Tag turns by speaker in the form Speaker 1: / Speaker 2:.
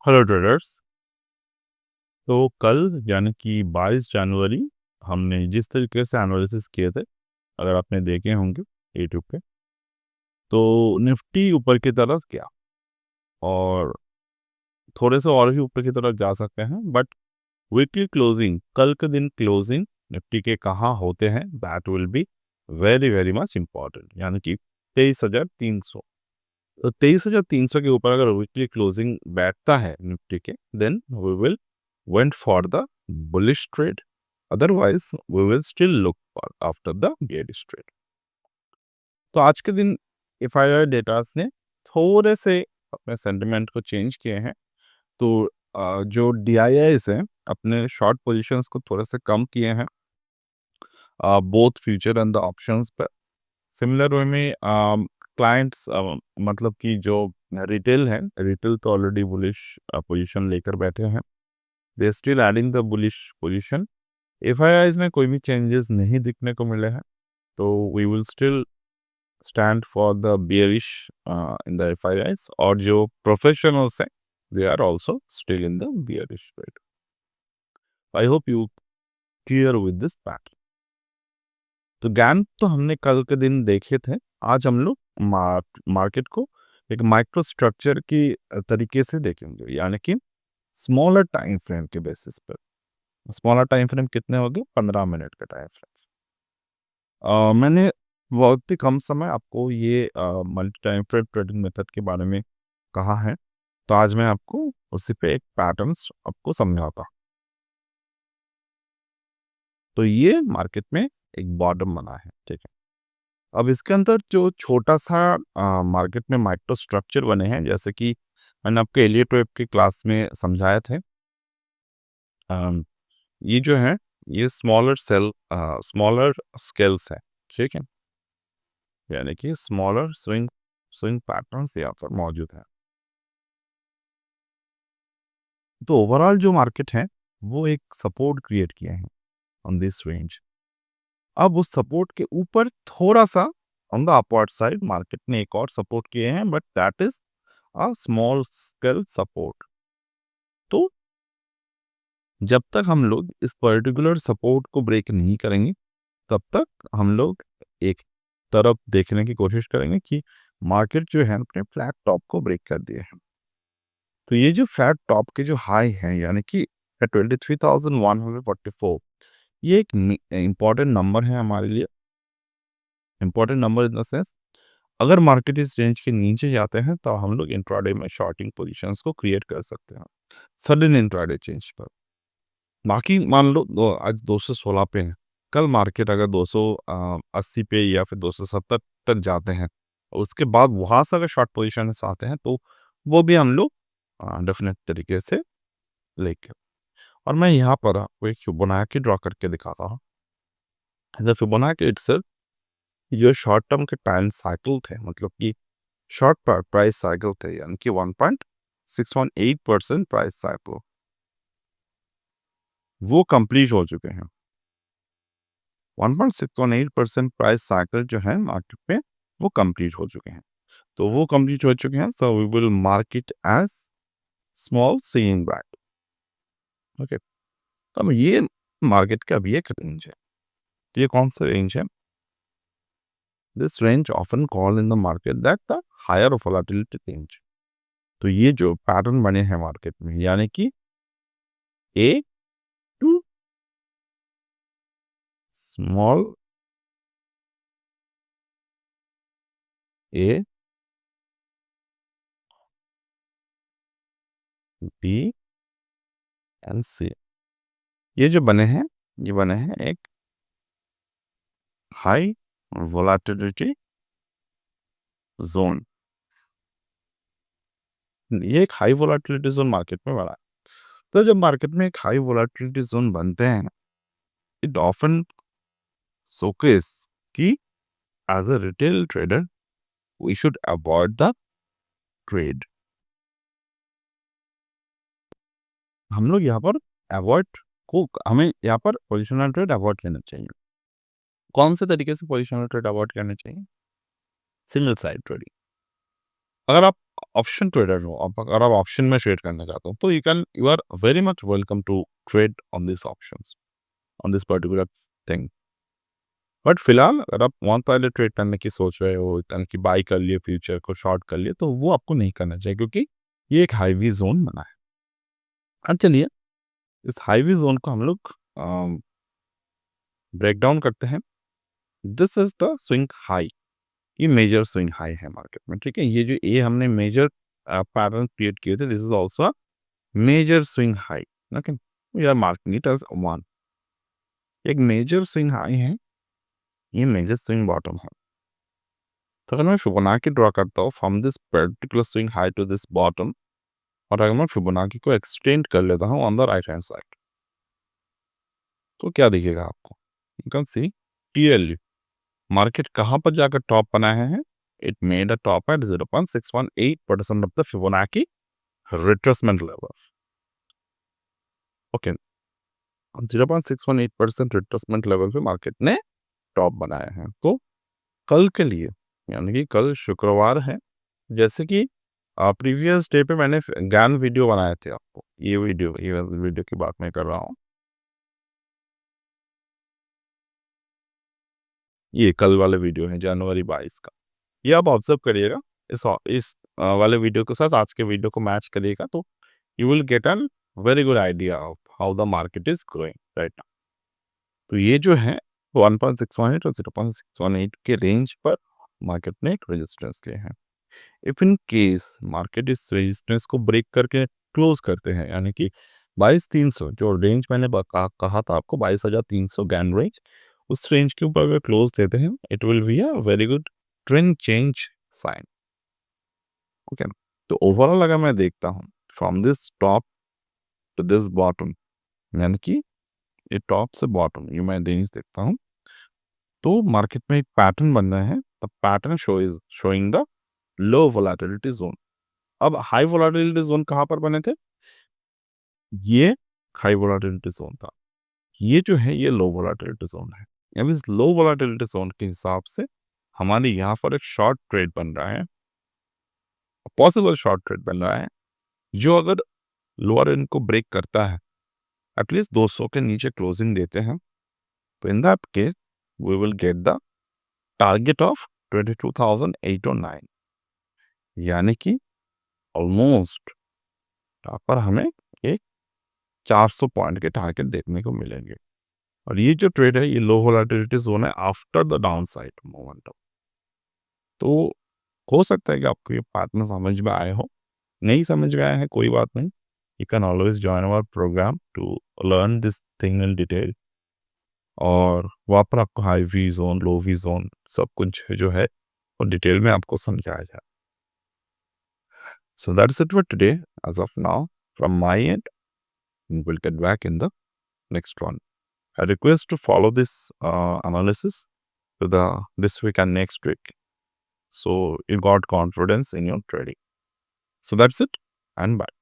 Speaker 1: Hello traders. तो कल यानी कि 22 जनवरी हमने जिस तरीके से एनालिसिस किए थे, अगर आपने देखे होंगे यूट्यूब पे, तो निफ्टी ऊपर की तरफ गया और थोड़े से और भी ऊपर की तरफ जा सकते हैं, बट वीकली क्लोजिंग, कल के दिन क्लोजिंग निफ्टी के कहाँ होते हैं, that will be very very much important. यानी कि 23,300, तो 23,300 के ऊपर अगर वीकली क्लोजिंग बैठता है निफ्टी के, then we will went for the bullish trade. Otherwise, we will still look for after the bearish trade. तो आज के दिन एफआईआई डेटास ने थोड़े से अपने सेंटिमेंट को चेंज किए हैं। तो जो डीआईआईस हैं अपने शॉर्ट पोजीशंस को थोड़े से कम किए हैं, both future and the options पर। सिमिलर वे में क्लाइंट्स, मतलब कि जो रिटेल है, रिटेल तो ऑलरेडी बुलिश पोजीशन लेकर बैठे हैं, they still adding the bullish position. FIIs में कोई भी चेंजेस नहीं दिखने को मिले हैं, तो we will still stand for the bearish in the FIIs. और जो प्रोफेशनल्स हैं, they are also still in the bearish rate. I hope you clear with this pattern. तो गैन तो हमने कल के दिन देखे थे। आज हम लोग मार्केट को एक माइक्रो स्ट्रक्चर की तरीके से देखेंगे, यानी कि स्मॉलर टाइम फ्रेम के बेसिस पर। स्मॉलर टाइम फ्रेम कितने हो गए? 15 मिनट का टाइम फ्रेम। मैंने बहुत ही कम समय आपको ये multi time frame trading method के बारे में कहा है, तो आज मैं आपको उसी पे एक पैटर्न्स आपको समझाता। तो ये मार्केट में एक बॉटम बना है, ठीक है। अब इसके अंदर जो छोटा सा मार्केट में माइक्रो स्ट्रक्चर बने हैं, जैसे कि मैंने आपको एलियट वेव की क्लास में समझाए थे। ये जो है, ये स्मॉलर स्केल्स है, ठीक है। यानी कि स्मॉलर स्विंग स्विंग पैटर्न्स यहाँ पर मौजूद है। तो ओवरऑल जो मार्केट है, वो एक सपोर्ट क्रिएट किया है ऑन दिस रेंज। अब उस सपोर्ट के ऊपर थोड़ा सा on the upward side market ने एक और सपोर्ट किए हैं, but that is a small scale support. तो जब तक हम लोग इस पर्टिकुलर सपोर्ट को ब्रेक नहीं करेंगे, तब तक हम लोग एक तरफ देखने की कोशिश करेंगे कि मार्केट जो है अपने फ्लैट टॉप को ब्रेक कर दिए हैं। तो ये जो फ्लैट टॉप के जो हाई है, यानी कि 23,144, ये एक इम्पॉर्टेंट नंबर है हमारे लिए। Important number in the sense, अगर मार्केट इस रेंज के नीचे जाते हैं तो हम लोग इंट्राडे में शॉर्टिंग पोजीशंस को क्रिएट कर सकते हैं सडन इंट्राडे चेंज पर। बाकी मान लो आज 216 पे है, कल मार्केट अगर 280 पे या फिर 270 तक जाते हैं, उसके बाद वहां से अगर शॉर्ट पोजीशन आते हैं, तो वो भी हम लोग डेफिनेट तरीके से लेके। और मैं यहाँ पर आपको एक फिबोनाची ड्रॉ करके दिखाता हूँ। फिबोनाची इटसेल्फ ये शॉर्ट टर्म के टाइम साइकिल थे, मतलब कि शॉर्ट प्राइस साइकिल थे, यानी कि 1.618% प्राइस साइकिल वो कंप्लीट हो चुके हैं। 1.618% प्राइस साइकिल जो है मार्केट में, वो कंप्लीट हो चुके हैं। तो वो कंप्लीट हो चुके हैं, so we will mark it as small seeing back. Okay, अब ये मार्केट का भी एक रेंज है। ये कौन सा रेंज है? This range often call in the market that the higher volatility range. तो ये जो पैटर्न बने हैं मार्केट में, यानी कि A to small A, B and C, ये जो बने हैं, ये बने हैं एक हाई वोलेटिलिटी जोन। ये एक हाई वोलेटिलिटी जोन मार्केट में बना है। तो जब मार्केट में एक हाई वोलेटिलिटी जोन बनते हैं, इट ऑफन शोकेस कि as a retail trader we should avoid the trade. हम लोग यहाँ पर अवॉइड हमें यहाँ पर पोजिशनल ट्रेड अवॉइड करना चाहिए। कौन से तरीके से पोजिशनल ट्रेड अवॉइड करना चाहिए? Single side trading. अगर आप ऑप्शन ट्रेडर हो, अगर आप ऑप्शन में ट्रेड करना चाहते हो, तो you are very much welcome to trade on this options, on this particular thing. But फिलहाल अगर आप वन पहले ट्रेड करने की सोच रहे हो, यानी कि बाई कर लिए, फ्यूचर को शॉर्ट कर लिए, तो वो आपको नहीं करना चाहिए, क्योंकि ये एक हाईवी जोन बना है। अब चलिए इस हाईवी जोन को हम लोग ब्रेक डाउन करते हैं। This is the swing high, ये मेजर स्विंग हाई है मार्केट में, ठीक है। ये जो ए हमने मेजर पैटर्न क्रिएट किए थे, this is also major swing high, okay. We are marking it as one. एक मेजर स्विंग हाई है, ये मेजर स्विंग बॉटम है। तो अगर मैं फिबोनाची ड्रॉ करता हूँ from this particular swing high to this bottom, और अगर मैं फिबोनाची को एक्सटेंड कर लेता हूँ on the right hand side, तो क्या दिखेगा आपको? You can see clearly market कहाँ पर जाकर टॉप बनाए हैं। It made a top at 0.618% of the Fibonacci retracement level, okay. 0.618% retracement level पे मार्केट ने टॉप बनाए हैं। तो कल के लिए, यानी कि कल शुक्रवार है, जैसे कि प्रीवियस डे पे मैंने ज्ञान वीडियो बनाए थे आपको, ये वीडियो की बात मैं कर रहा हूँ। ये कल वाले वीडियो है जनवरी 22 का, ये आप ऑब्जर्व करिएगा। इस वाले वीडियो के साथ आज के वीडियो को मैच करिएगा, तो you will get an very good idea of how the market is growing right now. तो ये जो है 1.618 और 0.618 के रेंज पर मार्केट ने एक रेजिस्टेंस लिए हैं। इफ इन केस मार्केट इस रेजिस्टेंस को ब्रेक करके क्लोज करते हैं, यानी कि 22,300 जो रेंज मैंने कहा था आपको, 22,300 गैन रेंज, उस रेंज के ऊपर अगर क्लोज देते हैं, it will be a very good trend change sign, okay. तो ओवरऑल अगर मैं देखता हूँ from this top to this bottom, यानी कि ये टॉप से बॉटम ये मैं रेंज देखता हूँ, तो मार्केट में एक पैटर्न बन रहा है। The pattern showing the low volatility zone. अब हाई वोलेटिलिटी जोन कहाँ पर बने थे? ये हाई वोलेटिलिटी जोन था, ये जो है ये लो वोलेटिलिटी जोन है। अब इस लो वोलेटिलिटी जोन के हिसाब से हमारे यहाँ पर एक शॉर्ट ट्रेड बन रहा है, पॉसिबल शॉर्ट ट्रेड बन रहा है, जो अगर लोअर एंड को ब्रेक करता है, एटलीस्ट 200 के नीचे क्लोजिंग देते हैं, तो in that case we will get the target of 22,809, यानी कि ऑलमोस्ट यहाँ पर हमें एक 400 पॉइंट के टारगेट देखने को मिलेंगे। और ये जो ट्रेड है, ये लो वोलेटिलिटी जोन है after the down side momentum. तो हो सकता है कि आपको ये पैटर्न समझ में आए हो, नहीं समझ में आया है कोई बात नहीं, you can always join our program to learn this thing in detail, और वहाँ पर आपको high V zone, low V zone सब कुछ जो है वो डिटेल में आपको समझाया जाए। So that's it for today. As of now, from my end, we'll get back in the next one. I request to follow this analysis to the this week and next week, so you got confidence in your trading. So that's it, and bye.